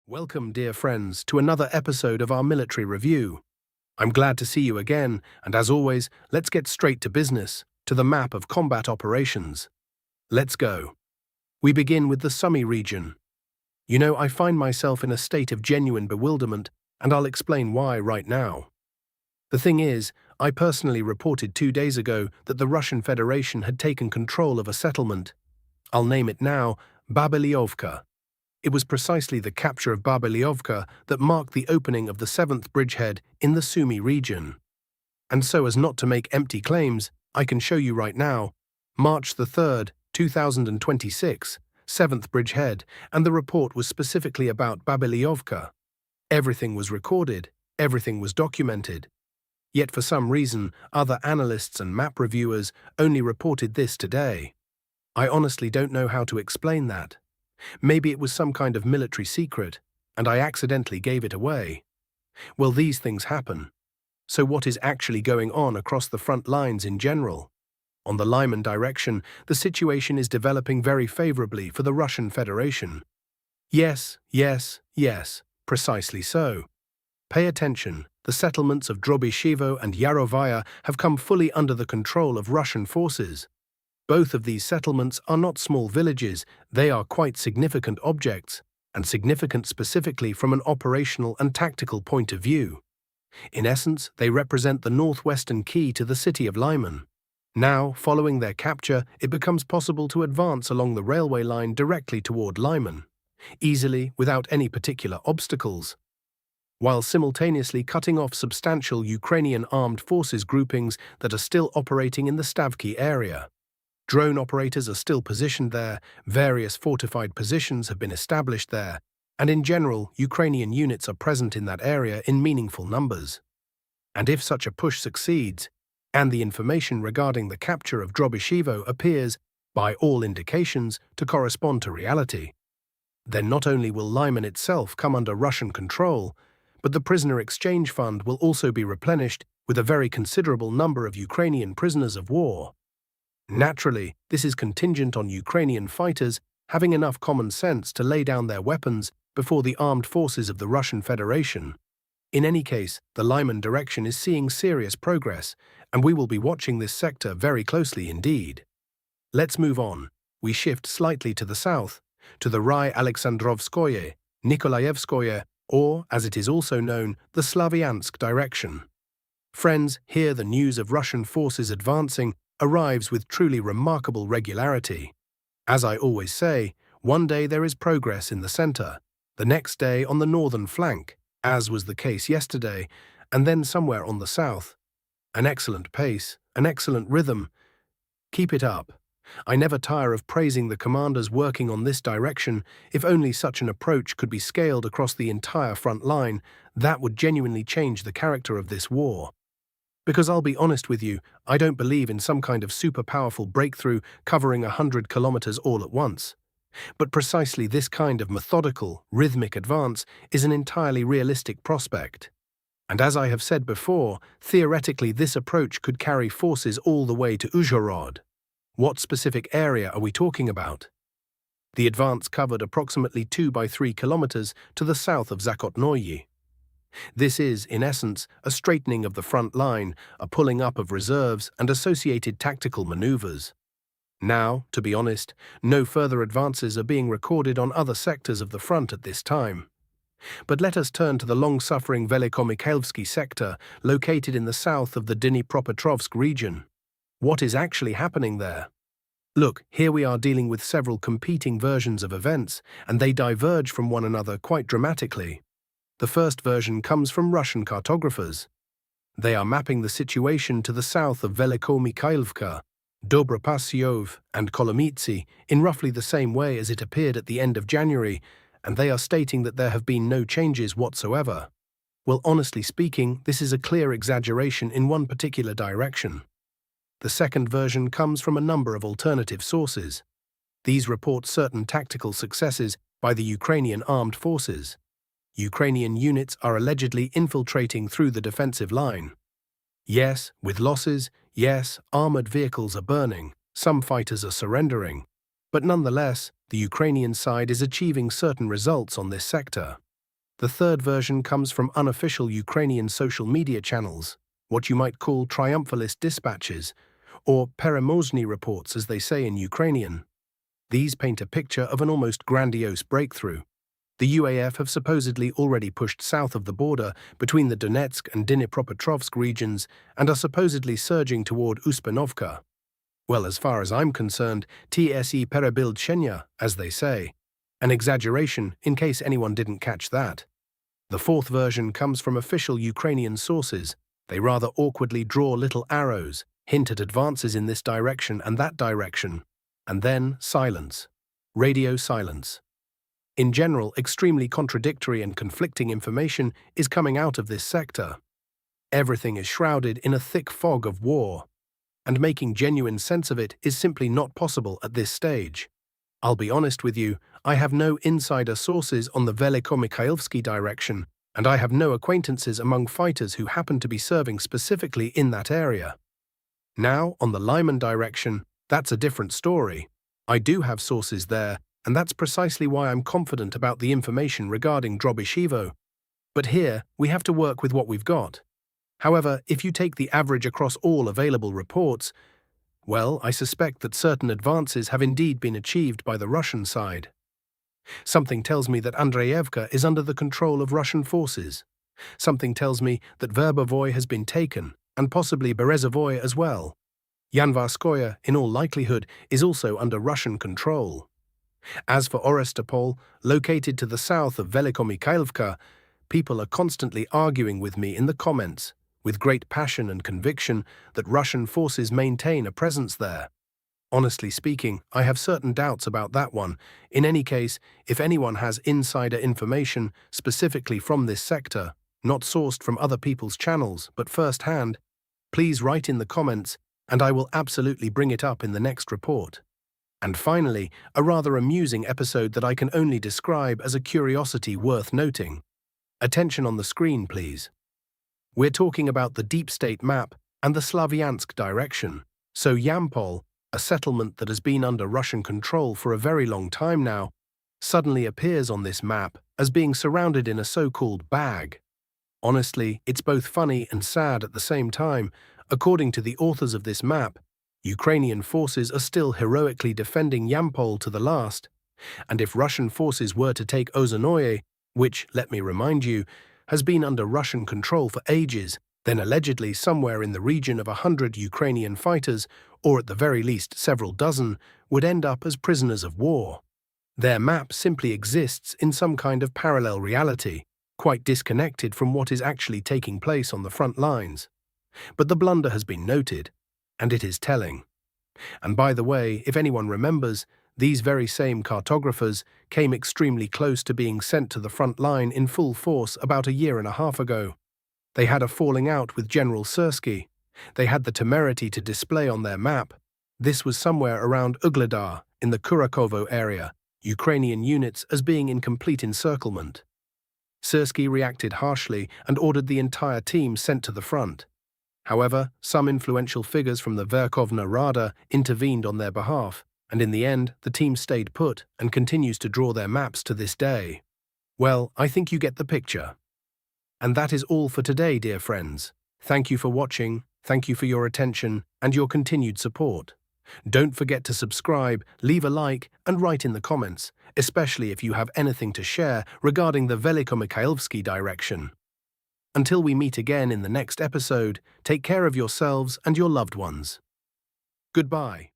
Welcome, dear friends, to another episode of our military review. I'm glad to see you again, and as always, let's get straight to business, to the map of combat operations. Let's go. We begin with the Sumy region. I find myself in a state of genuine bewilderment, and I'll explain why right now. The thing is, I personally reported 2 days ago that the Russian Federation had taken control of a settlement. I'll name it now, Babyliovka. It was precisely the capture of Babyliovka that marked the opening of the 7th bridgehead in the Sumy region. And so as not to make empty claims, I can show you right now, March the 3rd, 2026, 7th bridgehead, and the report was specifically about Babyliovka. Everything was recorded, everything was documented. Yet for some reason, other analysts and map reviewers only reported this today. I honestly don't know how to explain that. Maybe it was some kind of military secret, and I accidentally gave it away. Well, these things happen. So what is actually going on across the front lines in general? On the Lyman direction, the situation is developing very favorably for the Russian Federation. Yes, precisely so. Pay attention, the settlements of Drobyshevo and Yarovaya have come fully under the control of Russian forces. Both of these settlements are not small villages, they are quite significant objects, and significant specifically from an operational and tactical point of view. In essence, they represent the northwestern key to the city of Lyman. Now, following their capture, it becomes possible to advance along the railway line directly toward Lyman, easily without any particular obstacles, while simultaneously cutting off substantial Ukrainian armed forces groupings that are still operating in the Stavky area. Drone operators are still positioned there, various fortified positions have been established there, and in general, Ukrainian units are present in that area in meaningful numbers. And if such a push succeeds, and the information regarding the capture of Drobyshevo appears, by all indications, to correspond to reality, then not only will Lyman itself come under Russian control, but the prisoner exchange fund will also be replenished with a very considerable number of Ukrainian prisoners of war. Naturally, this is contingent on Ukrainian fighters having enough common sense to lay down their weapons before the armed forces of the Russian Federation. In any case, the Lyman direction is seeing serious progress, and we will be watching this sector very closely indeed. Let's move on. We shift slightly to the south, to the Rai Alexandrovskoye, Nikolaevskoye, or, as it is also known, the Slavyansk direction. Friends, here the news of Russian forces advancing arrives with truly remarkable regularity. As I always say, one day there is progress in the center, the next day on the northern flank, as was the case yesterday, and then somewhere on the south. An excellent pace, an excellent rhythm. Keep it up. I never tire of praising the commanders working on this direction. If only such an approach could be scaled across the entire front line, that would genuinely change the character of this war. Because I'll be honest with you, I don't believe in some kind of super powerful breakthrough covering 100 kilometers all at once. But precisely this kind of methodical, rhythmic advance is an entirely realistic prospect. And as I have said before, theoretically this approach could carry forces all the way to Uzhhorod. What specific area are we talking about? The advance covered approximately 2 by 3 kilometers to the south of Zakhotnoye. This is, in essence, a straightening of the front line, a pulling up of reserves and associated tactical maneuvers. Now, to be honest, no further advances are being recorded on other sectors of the front at this time. But let us turn to the long-suffering Velikomykailivsky sector, located in the south of the Dnipropetrovsk region. What is actually happening there? Look, here we are dealing with several competing versions of events, and they diverge from one another quite dramatically. The first version comes from Russian cartographers. They are mapping the situation to the south of Velikomykailivka, Dobropassyov, and Kolomytsy in roughly the same way as it appeared at the end of January, and they are stating that there have been no changes whatsoever. Well, honestly speaking, this is a clear exaggeration in one particular direction. The second version comes from a number of alternative sources. These report certain tactical successes by the Ukrainian armed forces. Ukrainian units are allegedly infiltrating through the defensive line. Yes, with losses, yes, armored vehicles are burning, some fighters are surrendering, but nonetheless, the Ukrainian side is achieving certain results on this sector. The third version comes from unofficial Ukrainian social media channels, what you might call triumphalist dispatches, or переможні reports as they say in Ukrainian. These paint a picture of an almost grandiose breakthrough. The UAF have supposedly already pushed south of the border between the Donetsk and Dnipropetrovsk regions and are supposedly surging toward Uspanovka. Well, as far as I'm concerned, TSE перебільшення, as they say. An exaggeration, in case anyone didn't catch that. The fourth version comes from official Ukrainian sources. They rather awkwardly draw little arrows, hint at advances in this direction and that direction, and then silence. Radio silence. In general, extremely contradictory and conflicting information is coming out of this sector. Everything is shrouded in a thick fog of war, and making genuine sense of it is simply not possible at this stage. I'll be honest with you, I have no insider sources on the Velikaya direction, and I have no acquaintances among fighters who happen to be serving specifically in that area. Now, on the Lyman direction, that's a different story. I do have sources there, and that's precisely why I'm confident about the information regarding Drobyshevo. But here, we have to work with what we've got. However, if you take the average across all available reports, well, I suspect that certain advances have indeed been achieved by the Russian side. Something tells me that Andreyevka is under the control of Russian forces. Something tells me that Verbovoy has been taken, and possibly Berezovoy as well. Yanvarskoye, in all likelihood, is also under Russian control. As for Orestopol, located to the south of Velikomykailivka, people are constantly arguing with me in the comments, with great passion and conviction, that Russian forces maintain a presence there. Honestly speaking, I have certain doubts about that one. In any case, if anyone has insider information, specifically from this sector, not sourced from other people's channels, but first-hand, please write in the comments, and I will absolutely bring it up in the next report. And finally, a rather amusing episode that I can only describe as a curiosity worth noting. Attention on the screen, please. We're talking about the deep state map and the Slavyansk direction. So Yampol, a settlement that has been under Russian control for a very long time now, suddenly appears on this map as being surrounded in a so-called bag. Honestly, it's both funny and sad at the same time. According to the authors of this map, Ukrainian forces are still heroically defending Yampol to the last, and if Russian forces were to take Ozhnoye, which, let me remind you, has been under Russian control for ages, then allegedly somewhere in the region of 100 Ukrainian fighters, or at the very least several dozen, would end up as prisoners of war. Their map simply exists in some kind of parallel reality, quite disconnected from what is actually taking place on the front lines. But the blunder has been noted, and it is telling. And by the way, if anyone remembers, these very same cartographers came extremely close to being sent to the front line in full force about a year and a half ago. They had a falling out with General Syrskyi. They had the temerity to display on their map. This was somewhere around Ugledar, in the Kurakovo area, Ukrainian units as being in complete encirclement. Syrskyi reacted harshly and ordered the entire team sent to the front. However, some influential figures from the Verkhovna Rada intervened on their behalf, and in the end, the team stayed put and continues to draw their maps to this day. Well, I think you get the picture. And that is all for today, dear friends. Thank you for watching, thank you for your attention and your continued support. Don't forget to subscribe, leave a like, and write in the comments, especially if you have anything to share regarding the Velikomykailivsky direction. Until we meet again in the next episode, take care of yourselves and your loved ones. Goodbye.